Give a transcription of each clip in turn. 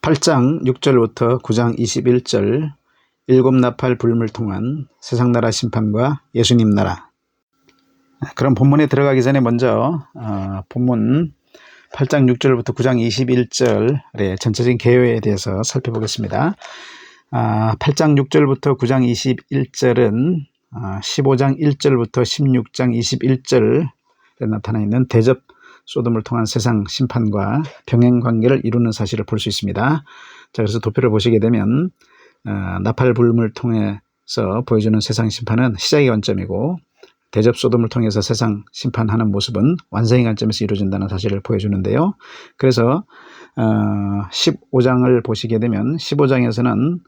8장 6절부터 9장 21절 일곱 나팔 불임을 통한 세상나라 심판과 예수님 나라. 그럼 본문에 들어가기 전에 먼저 본문 8장 6절부터 9장 21절의 전체적인 개요에 대해서 살펴보겠습니다. 8장 6절부터 9장 21절은 15장 1절부터 16장 21절에 나타나 있는 대접 소돔을 통한 세상 심판과 병행관계를 이루는 사실을 볼 수 있습니다. 자, 그래서 도표를 보시게 되면 나팔 불임을 통해서 보여주는 세상 심판은 시작의 관점이고, 대접 소돔을 통해서 세상 심판하는 모습은 완성의 관점에서 이루어진다는 사실을 보여주는데요. 그래서 15장을 보시게 되면 15장에서는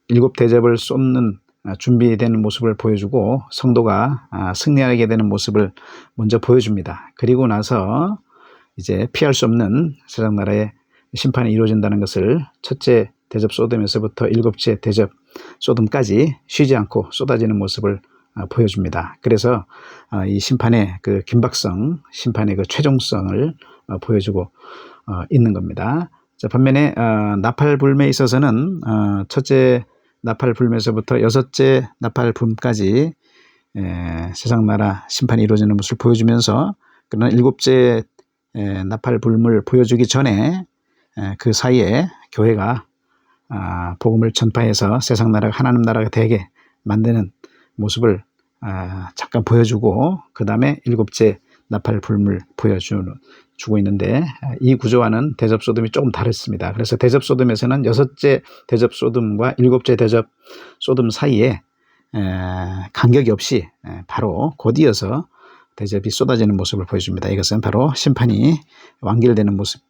일곱 대접을 쏟는 준비되는 모습을 보여주고 성도가 승리하게 되는 모습을 먼저 보여줍니다. 그리고 나서 이제 피할 수 없는 세상 나라의 심판이 이루어진다는 것을 첫째 대접 소돔에서부터 일곱째 대접 소돔까지 쉬지 않고 쏟아지는 모습을 보여줍니다. 그래서 이 심판의 그 긴박성, 심판의 그 최종성을 보여주고 있는 겁니다. 자, 반면에 나팔 불임에 있어서는 첫째 나팔 불임에서부터 여섯째 나팔 불임까지 세상 나라 심판이 이루어지는 모습을 보여주면서, 그러나 일곱째 나팔 불임을 보여주기 전에 그 사이에 교회가 복음을 전파해서 세상 나라가 하나님 나라가 되게 만드는 모습을 잠깐 보여주고, 그 다음에 일곱째 나팔 불임을 보여주고 있는데, 이 구조와는 대접 소돔이 조금 다릅니다. 그래서 대접 소돔에서는 여섯째 대접 소돔과 일곱째 대접 소돔 사이에 간격이 없이 바로 곧이어서 대접이 쏟아지는 모습을 보여줍니다. 이것은 바로 심판이 완결되는 모습,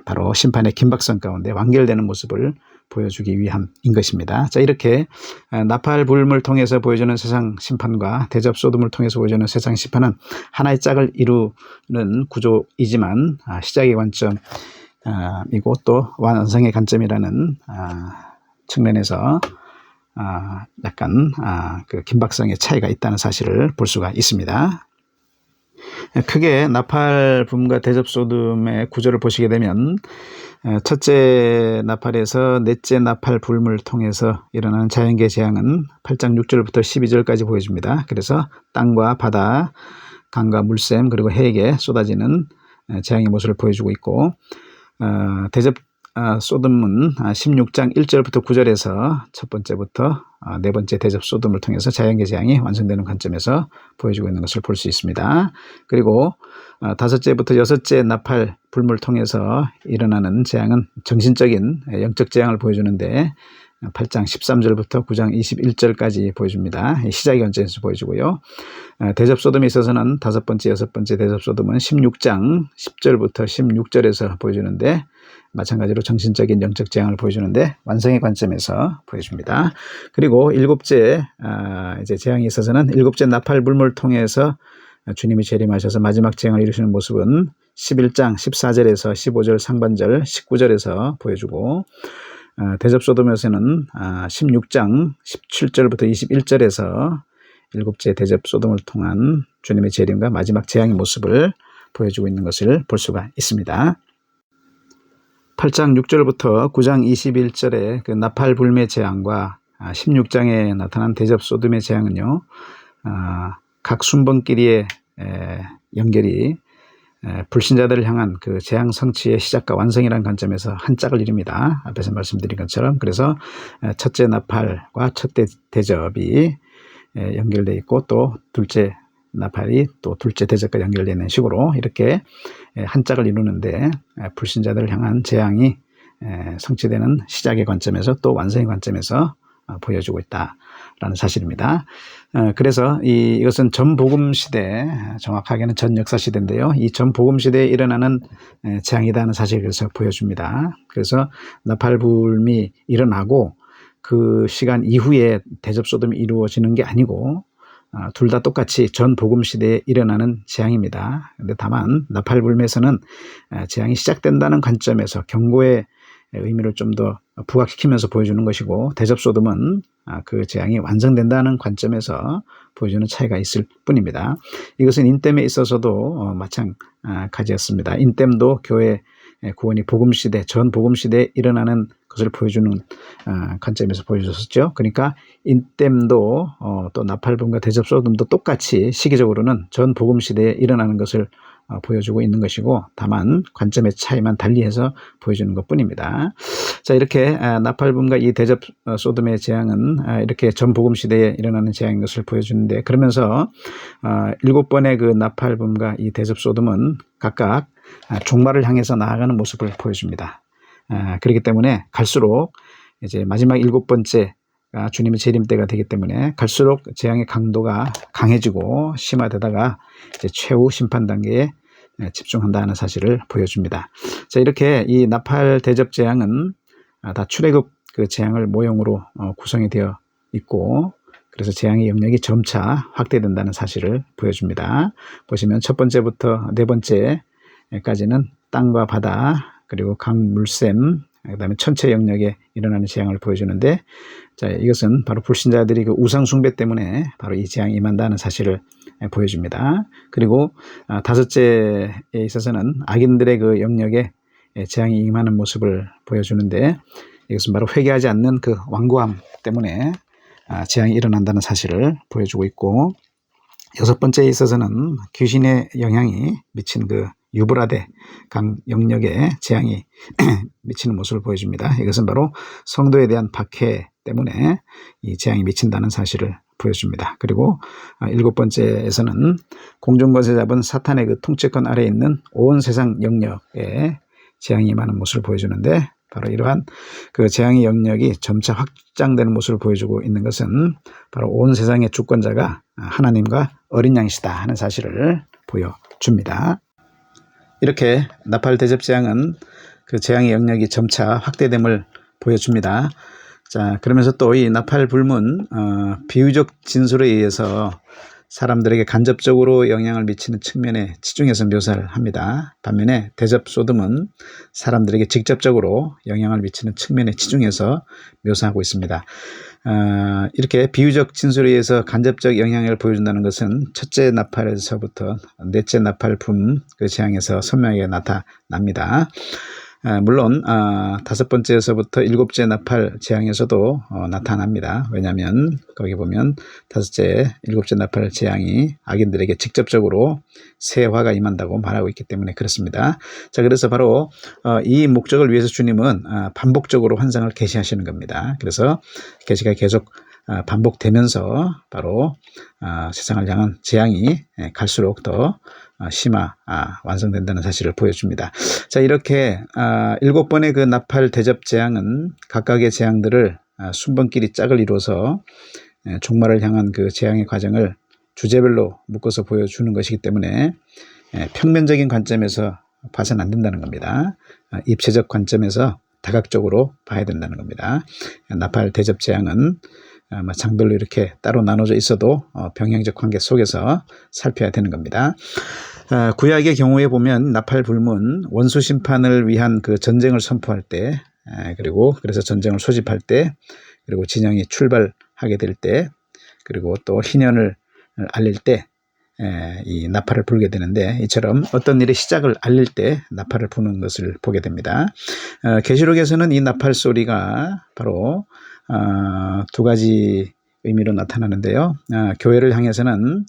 바로 심판의 긴박성 가운데 완결되는 모습을 보여주기 위함인 것입니다. 자, 이렇게 나팔 불임을 통해서 보여주는 세상 심판과 대접 소돔을 통해서 보여주는 세상 심판은 하나의 짝을 이루는 구조이지만 시작의 관점이고 또 완성의 관점이라는 측면에서 약간 그 긴박성의 차이가 있다는 사실을 볼 수가 있습니다. 크게 나팔 불임과 대접 소돔의 구조를 보시게 되면 첫째 나팔에서 넷째 나팔 불임을 통해서 일어나는 자연계 재앙은 8장 6절부터 12절까지 보여줍니다. 그래서 땅과 바다, 강과 물샘 그리고 해에게 쏟아지는 재앙의 모습을 보여주고 있고, 대접 소돔은 16장 1절부터 9절에서 첫 번째부터 네 번째 대접 소돔을 통해서 자연계 재앙이 완성되는 관점에서 보여주고 있는 것을 볼 수 있습니다. 그리고 다섯째부터 여섯째 나팔 불임을 통해서 일어나는 재앙은 정신적인 영적 재앙을 보여주는데 8장 13절부터 9장 21절까지 보여줍니다. 시작의 관점에서 보여주고요. 대접 소돔에 있어서는 다섯 번째, 여섯 번째 대접 소돔은 16장 10절부터 16절에서 보여주는데 마찬가지로 정신적인 영적 재앙을 보여주는데 완성의 관점에서 보여줍니다. 그리고 일곱째 이제 재앙이 있어서는 일곱째 나팔 불임을 통해서 주님이 재림하셔서 마지막 재앙을 이루시는 모습은 11장 14절에서 15절 상반절 19절에서 보여주고, 대접 소돔에서는 16장 17절부터 21절에서 일곱째 대접 소돔을 통한 주님의 재림과 마지막 재앙의 모습을 보여주고 있는 것을 볼 수가 있습니다. 8장 6절부터 9장 21절의 그 나팔 불임의 재앙과 16장에 나타난 대접 소돔의 재앙은요, 각 순번끼리의 연결이 불신자들을 향한 그 재앙 성취의 시작과 완성이라는 관점에서 한 짝을 이룹니다. 앞에서 말씀드린 것처럼. 그래서 첫째 나팔과 첫째 대접이 연결되어 있고, 또 둘째 나팔이 또 둘째 대접과 연결되는 식으로 이렇게 한 짝을 이루는데, 불신자들을 향한 재앙이 성취되는 시작의 관점에서 또 완성의 관점에서 보여주고 있다라는 사실입니다. 그래서 이것은 전복음 시대, 정확하게는 전 역사 시대인데요. 이 전복음 시대에 일어나는 재앙이라는 사실을 그래서 보여줍니다. 그래서 나팔 불임이 일어나고 그 시간 이후에 대접 소돔이 이루어지는 게 아니고 둘 다 똑같이 전 복음 시대에 일어나는 재앙입니다. 근데 다만 나팔 불임에서는 재앙이 시작된다는 관점에서 경고의 의미를 좀 더 부각시키면서 보여주는 것이고, 대접 소돔은 그 재앙이 완성된다는 관점에서 보여주는 차이가 있을 뿐입니다. 이것은 인땜에 있어서도 마찬가지였습니다. 인땜도 교회 구원이 복음시대, 전 복음시대에 일어나는 것을 보여주는 관점에서 보여줬었죠. 그러니까 인댐도 또 나팔붐과 대접소돔도 똑같이 시기적으로는 전 복음시대에 일어나는 것을 보여주고 있는 것이고, 다만 관점의 차이만 달리해서 보여주는 것뿐입니다. 자, 이렇게 나팔붐과 이 대접 소돔의 재앙은 이렇게 전 복음 시대에 일어나는 재앙인 것을 보여주는데, 그러면서 7번의 그 나팔붐과 이 대접 소돔은 각각 종말을 향해서 나아가는 모습을 보여줍니다. 그렇기 때문에 갈수록 이제 마지막 7번째 주님의 재림 때가 되기 때문에 갈수록 재앙의 강도가 강해지고 심화되다가 이제 최후 심판 단계에 집중한다는 사실을 보여줍니다. 자, 이렇게 이 나팔 대접 재앙은 다 출애굽 그 재앙을 모형으로 구성이 되어 있고, 그래서 재앙의 영역이 점차 확대된다는 사실을 보여줍니다. 보시면 첫 번째부터 네 번째까지는 땅과 바다, 그리고 강, 물샘, 그 다음에 천체 영역에 일어나는 재앙을 보여주는데, 자, 이것은 바로 불신자들이 그 우상 숭배 때문에 바로 이 재앙이 임한다는 사실을 보여줍니다. 그리고 다섯째에 있어서는 악인들의 그 영역에 재앙이 임하는 모습을 보여주는데, 이것은 바로 회개하지 않는 그 완고함 때문에 재앙이 일어난다는 사실을 보여주고 있고, 여섯 번째에 있어서는 귀신의 영향이 미친 그 유브라데 강 영역에 재앙이 미치는 모습을 보여줍니다. 이것은 바로 성도에 대한 박해 때문에 이 재앙이 미친다는 사실을 보여줍니다. 그리고 일곱 번째에서는 공중권세 잡은 사탄의 그 통치권 아래에 있는 온 세상 영역에 재앙이 임하는 모습을 보여주는데, 바로 이러한 그 재앙의 영역이 점차 확장되는 모습을 보여주고 있는 것은 바로 온 세상의 주권자가 하나님과 어린 양이시다 하는 사실을 보여줍니다. 이렇게 나팔 대접 재앙은 그 재앙의 영역이 점차 확대됨을 보여줍니다. 자, 그러면서 또 이 나팔 불문 비유적 진술에 의해서 사람들에게 간접적으로 영향을 미치는 측면에 치중해서 묘사를 합니다. 반면에 대접 소돔은 사람들에게 직접적으로 영향을 미치는 측면에 치중해서 묘사하고 있습니다. 이렇게 비유적 진술에 의해서 간접적 영향을 보여준다는 것은 첫째 나팔에서부터 넷째 나팔 붐 그 재앙에서 선명하게 나타납니다. 물론 다섯 번째에서부터 일곱째 나팔 재앙에서도 나타납니다. 왜냐하면 거기 보면 다섯째, 일곱째 나팔 재앙이 악인들에게 직접적으로 새 화가 임한다고 말하고 있기 때문에 그렇습니다. 자, 그래서 바로 이 목적을 위해서 주님은 반복적으로 환상을 계시하시는 겁니다. 그래서 계시가 계속 반복되면서 바로 세상을 향한 재앙이 갈수록 더 완성된다는 사실을 보여줍니다. 자, 이렇게 7번의 그 나팔 대접 재앙은 각각의 재앙들을 순번끼리 짝을 이루어서 종말을 향한 그 재앙의 과정을 주제별로 묶어서 보여주는 것이기 때문에 평면적인 관점에서 봐서는 안 된다는 겁니다. 입체적 관점에서 다각적으로 봐야 된다는 겁니다. 나팔 대접 재앙은 장별로 이렇게 따로 나눠져 있어도 병행적 관계 속에서 살펴야 되는 겁니다. 구약의 경우에 보면 나팔 불문 원수 심판을 위한 그 전쟁을 선포할 때, 그리고 그래서 전쟁을 소집할 때, 그리고 진영이 출발하게 될 때, 그리고 또 희년을 알릴 때 이 나팔을 불게 되는데, 이처럼 어떤 일의 시작을 알릴 때 나팔을 부는 것을 보게 됩니다. 계시록에서는 이 나팔 소리가 바로 두 가지 의미로 나타나는데요. 교회를 향해서는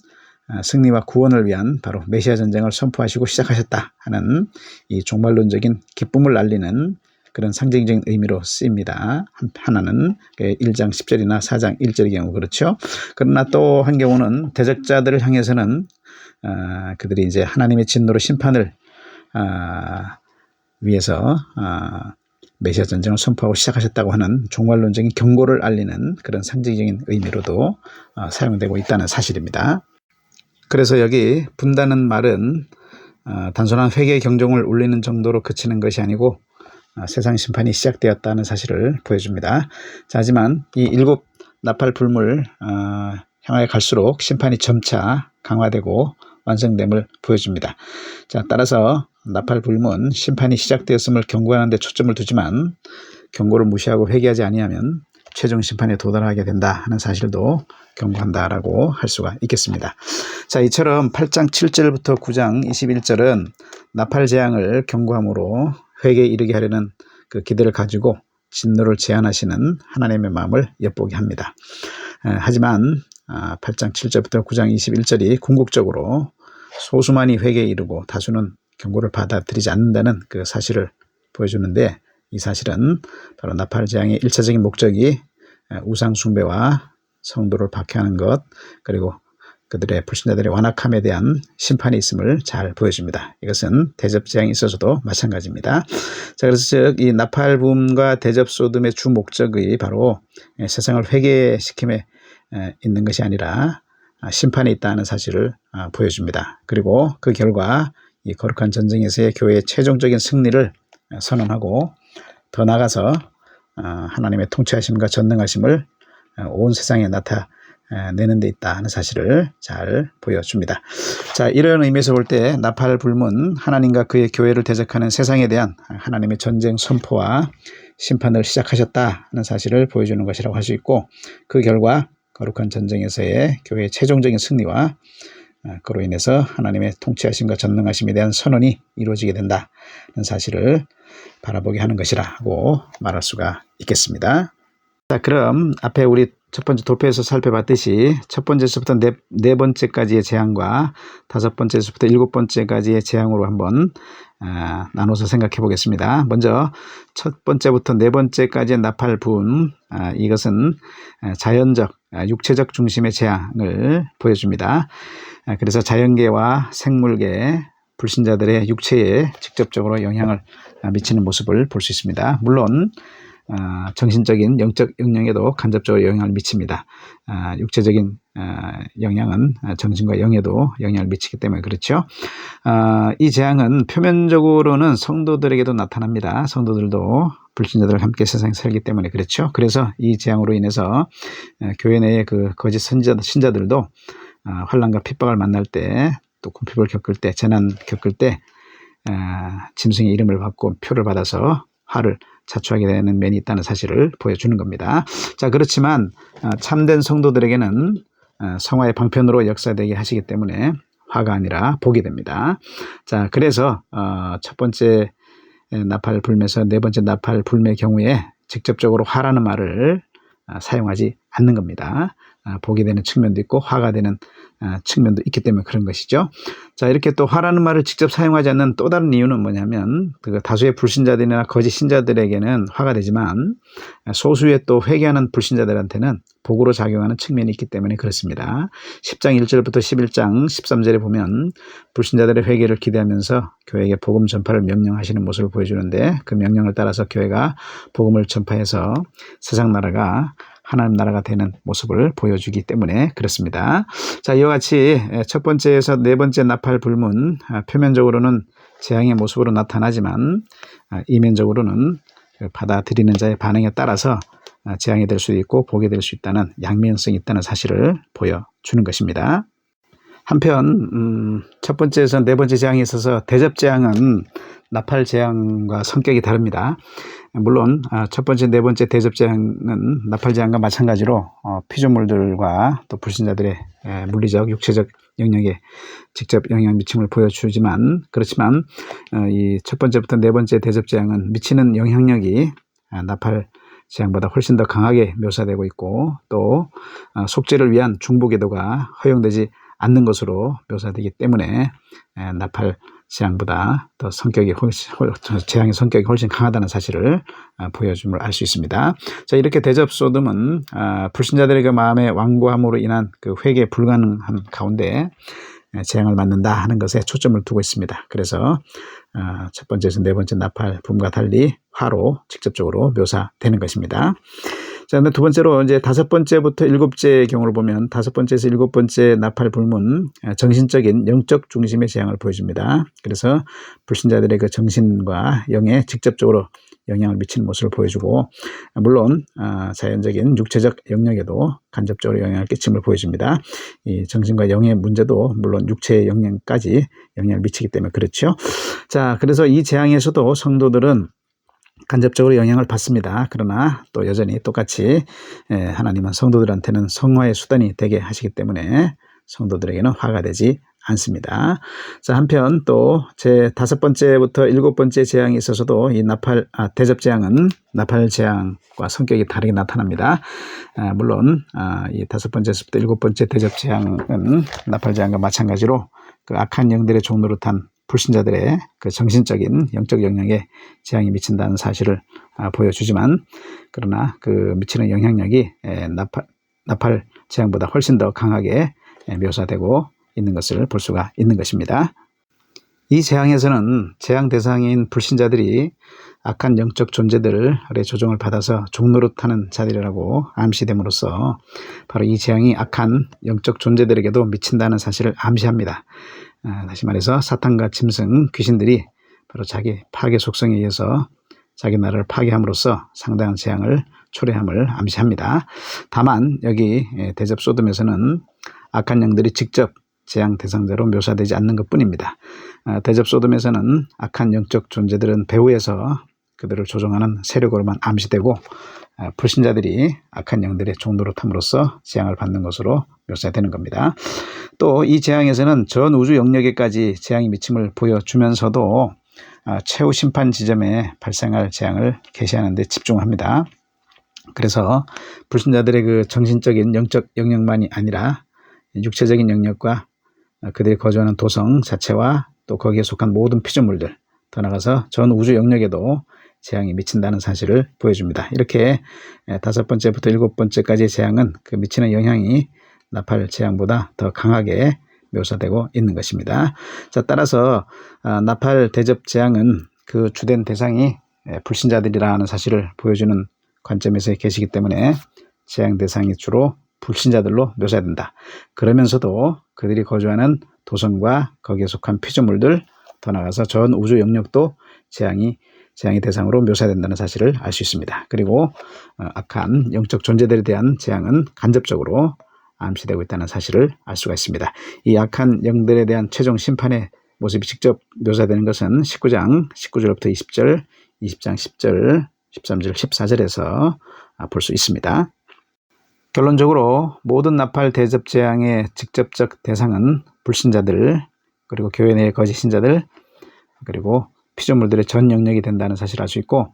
승리와 구원을 위한 바로 메시아 전쟁을 선포하시고 시작하셨다 하는 이 종말론적인 기쁨을 알리는 그런 상징적인 의미로 쓰입니다. 하나는 1장 10절이나 4장 1절의 경우 그렇죠. 그러나 또 한 경우는 대적자들을 향해서는 그들이 이제 하나님의 진노로 심판을 위해서 메시아 전쟁을 선포하고 시작하셨다고 하는 종말론적인 경고를 알리는 그런 상징적인 의미로도 사용되고 있다는 사실입니다. 그래서 여기 분다는 말은 단순한 회개의 경종을 울리는 정도로 그치는 것이 아니고 세상 심판이 시작되었다는 사실을 보여줍니다. 자, 하지만 이 7 나팔 불물 향하여 갈수록 심판이 점차 강화되고 완성됨을 보여줍니다. 자, 따라서 나팔 불문 심판이 시작되었음을 경고하는 데 초점을 두지만 경고를 무시하고 회개하지 아니하면 최종 심판에 도달하게 된다 하는 사실도 경고한다라고 할 수가 있겠습니다. 자, 이처럼 8장 7절부터 9장 21절은 나팔 재앙을 경고함으로 회개에 이르게 하려는 그 기대를 가지고 진노를 제한하시는 하나님의 마음을 엿보게 합니다. 하지만 8장 7절부터 9장 21절이 궁극적으로 소수만이 회개에 이르고 다수는 경고를 받아들이지 않는다는 그 사실을 보여주는데, 이 사실은 바로 나팔 재앙의 1차적인 목적이 우상 숭배와 성도를 박해하는 것, 그리고 그들의 불신자들의 완악함에 대한 심판이 있음을 잘 보여줍니다. 이것은 대접 재앙에 있어서도 마찬가지입니다. 자, 그래서 즉 이 나팔 붐과 대접 소돔의 주 목적이 바로 세상을 회개시킴에 있는 것이 아니라 심판에 있다는 사실을 보여줍니다. 그리고 그 결과 이 거룩한 전쟁에서의 교회의 최종적인 승리를 선언하고, 더 나아가서 하나님의 통치하심과 전능하심을 온 세상에 나타내는 데 있다 하는 사실을 잘 보여줍니다. 자, 이런 의미에서 볼 때 나팔 불문, 하나님과 그의 교회를 대적하는 세상에 대한 하나님의 전쟁 선포와 심판을 시작하셨다 하는 사실을 보여주는 것이라고 할 수 있고, 그 결과 거룩한 전쟁에서의 교회의 최종적인 승리와 그로 인해서 하나님의 통치하심과 전능하심에 대한 선언이 이루어지게 된다는 사실을 바라보게 하는 것이라고 말할 수가 있겠습니다. 자, 그럼 앞에 우리 첫 번째 도표에서 살펴봤듯이 첫 번째서부터 네 번째까지의 재앙과 다섯 번째서부터 일곱 번째까지의 재앙으로 한번 나눠서 생각해 보겠습니다. 먼저 첫 번째부터 네 번째까지의 나팔 붐, 이것은 자연적, 육체적 중심의 재앙을 보여줍니다. 그래서 자연계와 생물계, 불신자들의 육체에 직접적으로 영향을 미치는 모습을 볼 수 있습니다. 물론 정신적인 영적 영역에도 간접적으로 영향을 미칩니다. 육체적인 영향은 정신과 영에도 영향을 미치기 때문에 그렇죠. 이 재앙은 표면적으로는 성도들에게도 나타납니다. 성도들도 불신자들과 함께 세상에 살기 때문에 그렇죠. 그래서 이 재앙으로 인해서 교회 내의 그 거짓 신자들도 환난과 핍박을 만날 때, 또 궁핍을 겪을 때, 재난 겪을 때 짐승의 이름을 받고 표를 받아서 화를 자초하게 되는 면이 있다는 사실을 보여주는 겁니다. 자, 그렇지만 참된 성도들에게는 성화의 방편으로 역사되게 하시기 때문에 화가 아니라 복이 됩니다. 자, 그래서 첫 번째 나팔 불매에서 네 번째 나팔 불매 경우에 직접적으로 화라는 말을 사용하지 않는 겁니다. 복이 되는 측면도 있고 화가 되는 측면도 있기 때문에 그런 것이죠. 자, 이렇게 또 화라는 말을 직접 사용하지 않는 또 다른 이유는 뭐냐면, 그 다수의 불신자들이나 거짓 신자들에게는 화가 되지만 소수의 또 회개하는 불신자들한테는 복으로 작용하는 측면이 있기 때문에 그렇습니다. 10장 1절부터 11장 13절에 보면 불신자들의 회개를 기대하면서 교회에게 복음 전파를 명령하시는 모습을 보여주는데, 그 명령을 따라서 교회가 복음을 전파해서 세상 나라가 하나님 나라가 되는 모습을 보여주기 때문에 그렇습니다. 자, 이와 같이 첫 번째에서 네 번째 나팔 불문, 표면적으로는 재앙의 모습으로 나타나지만 이면적으로는 받아들이는 자의 반응에 따라서 재앙이 될 수도 있고 복이 될 수 있다는 양면성이 있다는 사실을 보여주는 것입니다. 한편 첫 번째에서 네 번째 재앙에 있어서 대접 재앙은 나팔 재앙과 성격이 다릅니다. 물론 첫 번째, 네 번째 대접 재앙은 나팔 재앙과 마찬가지로 피조물들과 또 불신자들의 물리적, 육체적 영역에 직접 영향 미침을 보여주지만, 그렇지만 이 첫 번째부터 네 번째 대접 재앙은 미치는 영향력이 나팔 재앙보다 훨씬 더 강하게 묘사되고 있고, 또 속죄를 위한 중보기도가 허용되지 않는 것으로 묘사되기 때문에 나팔 재앙보다 더 재앙의 성격이 훨씬 강하다는 사실을 보여줌을 알 수 있습니다. 자, 이렇게 대접 소돔은 불신자들의 그 마음의 완고함으로 인한 그 회개 불가능함 가운데 재앙을 맞는다 하는 것에 초점을 두고 있습니다. 그래서 첫 번째에서 네 번째 나팔 붐과 달리 화로 직접적으로 묘사되는 것입니다. 자, 두 번째로 이제 다섯 번째부터 일곱째의 경우를 보면, 다섯 번째에서 일곱 번째 나팔 불문, 정신적인 영적 중심의 재앙을 보여줍니다. 그래서 불신자들의 그 정신과 영에 직접적으로 영향을 미치는 모습을 보여주고, 물론 자연적인 육체적 영역에도 간접적으로 영향을 끼침을 보여줍니다. 이 정신과 영의 문제도 물론 육체의 영역까지 영향을 미치기 때문에 그렇죠. 자, 그래서 이 재앙에서도 성도들은 간접적으로 영향을 받습니다. 그러나 또 여전히 똑같이 하나님은 성도들한테는 성화의 수단이 되게 하시기 때문에 성도들에게는 화가 되지 않습니다. 자, 한편 또 제 5번째부터 7번째 재앙에 있어서도 이 대접 재앙은 나팔 재앙과 성격이 다르게 나타납니다. 물론 이 5번째부터 7번째 대접 재앙은 나팔 재앙과 마찬가지로 그 악한 영들의 종노릇한 불신자들의 그 정신적인 영적 영향에 재앙이 미친다는 사실을 보여주지만, 그러나 그 미치는 영향력이 나팔 재앙보다 훨씬 더 강하게 묘사되고 있는 것을 볼 수가 있는 것입니다. 이 재앙에서는 재앙 대상인 불신자들이 악한 영적 존재들의 조종을 받아서 종노릇하는 자들이라고 암시됨으로써 바로 이 재앙이 악한 영적 존재들에게도 미친다는 사실을 암시합니다. 다시 말해서 사탄과 짐승, 귀신들이 바로 자기 파괴 속성에 의해서 자기 나라를 파괴함으로써 상당한 재앙을 초래함을 암시합니다. 다만 여기 대접 소돔에서는 악한 영들이 직접 재앙 대상자로 묘사되지 않는 것뿐입니다. 대접 소돔에서는 악한 영적 존재들은 배후에서 그들을 조종하는 세력으로만 암시되고, 불신자들이 악한 영들의 종노릇함으로써 재앙을 받는 것으로 묘사되는 겁니다. 또 이 재앙에서는 전 우주 영역에까지 재앙이 미침을 보여주면서도 최후 심판 지점에 발생할 재앙을 계시하는 데 집중합니다. 그래서 불신자들의 그 정신적인 영적 영역만이 아니라 육체적인 영역과 그들이 거주하는 도성 자체와 또 거기에 속한 모든 피조물들, 더 나아가서 전 우주 영역에도 재앙이 미친다는 사실을 보여줍니다. 이렇게 5번째부터 7번째까지의 재앙은 그 미치는 영향이 나팔 재앙보다 더 강하게 묘사되고 있는 것입니다. 자, 따라서 나팔 대접 재앙은 그 주된 대상이 불신자들이라는 사실을 보여주는 관점에서 계시기 때문에 재앙 대상이 주로 불신자들로 묘사된다. 그러면서도 그들이 거주하는 도성과 거기에 속한 피조물들, 더 나아가서 전 우주 영역도 재앙의 대상으로 묘사된다는 사실을 알 수 있습니다. 그리고 악한 영적 존재들에 대한 재앙은 간접적으로 암시되고 있다는 사실을 알 수가 있습니다. 이 악한 영들에 대한 최종 심판의 모습이 직접 묘사되는 것은 19장 19절부터 20절, 20장 10절, 13절, 14절에서 볼 수 있습니다. 결론적으로 모든 나팔 대접 재앙의 직접적 대상은 불신자들, 그리고 교회 내의 거짓 신자들, 그리고 피조물들의 전 영역이 된다는 사실을 알 수 있고,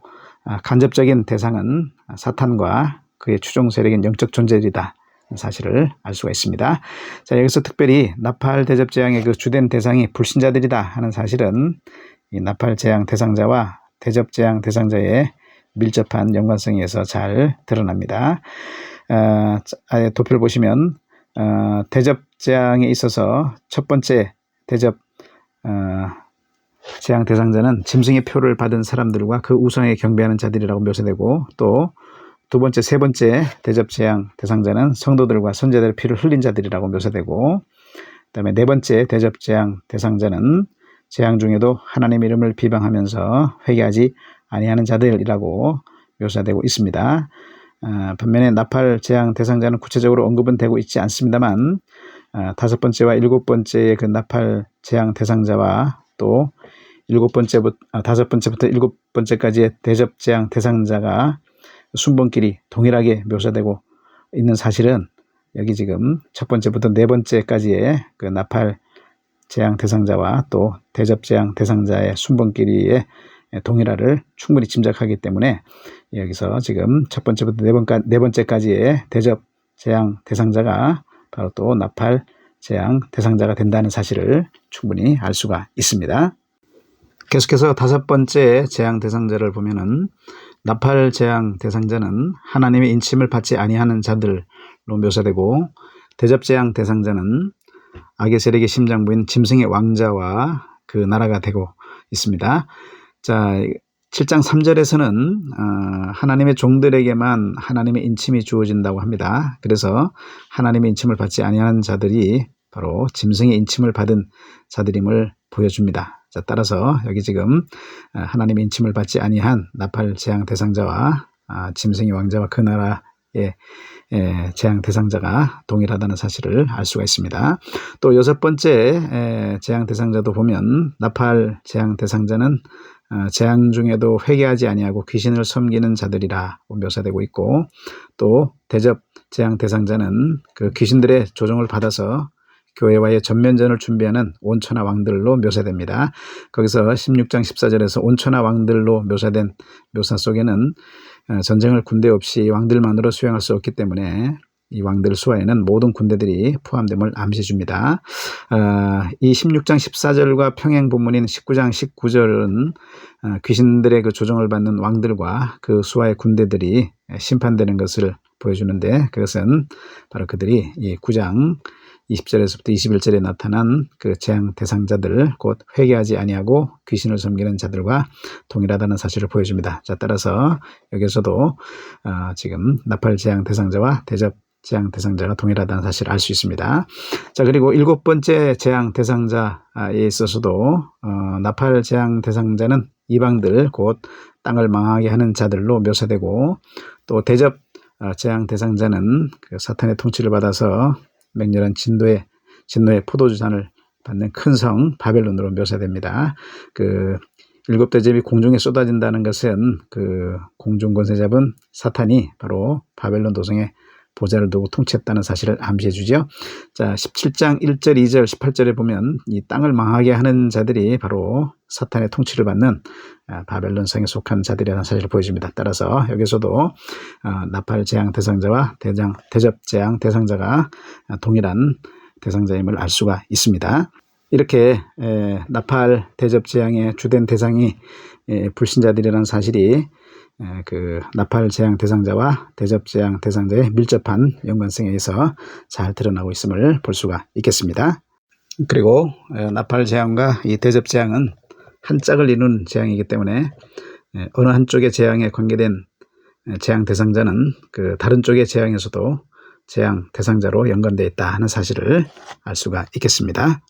간접적인 대상은 사탄과 그의 추종 세력인 영적 존재들이다 사실을 알 수가 있습니다. 자, 여기서 특별히 나팔 대접 재앙의 그 주된 대상이 불신자들이다 하는 사실은 이 나팔 재앙 대상자와 대접 재앙 대상자의 밀접한 연관성에서 잘 드러납니다. 도표를 보시면 대접 재앙에 있어서 첫 번째 대접 재앙 대상자는 짐승의 표를 받은 사람들과 그 우상에 경배하는 자들이라고 묘사되고, 또 두 번째, 세 번째 대접 재앙 대상자는 성도들과 선제들의 피를 흘린 자들이라고 묘사되고, 그다음에 네 번째 대접 재앙 대상자는 재앙 중에도 하나님의 이름을 비방하면서 회개하지 아니하는 자들이라고 묘사되고 있습니다. 반면에 나팔 재앙 대상자는 구체적으로 언급은 되고 있지 않습니다만, 5번째와 7번째의 그 나팔 재앙 대상자와 또 5번째부터 7번째까지의 대접 재앙 대상자가 순번끼리 동일하게 묘사되고 있는 사실은 여기 지금 첫 번째부터 네 번째까지의 그 나팔 재앙 대상자와 또 대접 재앙 대상자의 순번끼리의 동일화를 충분히 짐작하기 때문에 여기서 지금 첫 번째부터 네 번째까지의 대접 재앙 대상자가 바로 또 나팔 재앙 대상자가 된다는 사실을 충분히 알 수가 있습니다. 계속해서 5번째 재앙 대상자를 보면은 나팔 재앙 대상자는 하나님의 인침을 받지 아니하는 자들로 묘사되고, 대접 재앙 대상자는 악의 세력의 심장부인 짐승의 왕자와 그 나라가 되고 있습니다. 자, 7장 3절에서는 하나님의 종들에게만 하나님의 인침이 주어진다고 합니다. 그래서 하나님의 인침을 받지 아니하는 자들이 바로 짐승의 인침을 받은 자들임을 보여줍니다. 자, 따라서 여기 지금 하나님의 인침을 받지 아니한 나팔 재앙 대상자와 짐승의 왕자와 그 나라의 재앙 대상자가 동일하다는 사실을 알 수가 있습니다. 또 6번째 재앙 대상자도 보면 나팔 재앙 대상자는 재앙 중에도 회개하지 아니하고 귀신을 섬기는 자들이라고 묘사되고 있고, 또 대접 재앙 대상자는 그 귀신들의 조종을 받아서 교회와의 전면전을 준비하는 온천하 왕들로 묘사됩니다. 거기서 16장 14절에서 온천하 왕들로 묘사된 묘사 속에는 전쟁을 군대 없이 왕들만으로 수행할 수 없기 때문에 이 왕들 수하에는 모든 군대들이 포함됨을 암시해 줍니다. 이 16장 14절과 평행 본문인 19장 19절은 귀신들의 그 조종을 받는 왕들과 그 수하의 군대들이 심판되는 것을 보여주는데, 그것은 바로 그들이 이 9장 20절에서부터 21절에 나타난 그 재앙 대상자들, 곧 회개하지 아니하고 귀신을 섬기는 자들과 동일하다는 사실을 보여줍니다. 자, 따라서 여기서도 지금 나팔 재앙 대상자와 대접 재앙 대상자가 동일하다는 사실을 알 수 있습니다. 자, 그리고 7번째 재앙 대상자에 있어서도 나팔 재앙 대상자는 이방들, 곧 땅을 망하게 하는 자들로 묘사되고, 또 대접 재앙 대상자는 그 사탄의 통치를 받아서 맹렬한 진노의 포도주잔을 받는 큰 성 바벨론으로 묘사됩니다. 그 7대접이 공중에 쏟아진다는 것은 그 공중 권세 잡은 사탄이 바로 바벨론 도성에 보좌를 두고 통치했다는 사실을 암시해 주죠. 자, 17장 1절, 2절, 18절에 보면 이 땅을 망하게 하는 자들이 바로 사탄의 통치를 받는 바벨론 성에 속한 자들이라는 사실을 보여줍니다. 따라서 여기서도 나팔 재앙 대상자와 대접 재앙 대상자가 동일한 대상자임을 알 수가 있습니다. 이렇게 나팔 대접 재앙의 주된 대상이 불신자들이라는 사실이 그 나팔 재앙 대상자와 대접 재앙 대상자의 밀접한 연관성에 의해서 잘 드러나고 있음을 볼 수가 있겠습니다. 그리고 나팔 재앙과 이 대접 재앙은 한 짝을 이룬 재앙이기 때문에 어느 한쪽의 재앙에 관계된 재앙 대상자는 그 다른 쪽의 재앙에서도 재앙 대상자로 연관되어 있다 하는 사실을 알 수가 있겠습니다.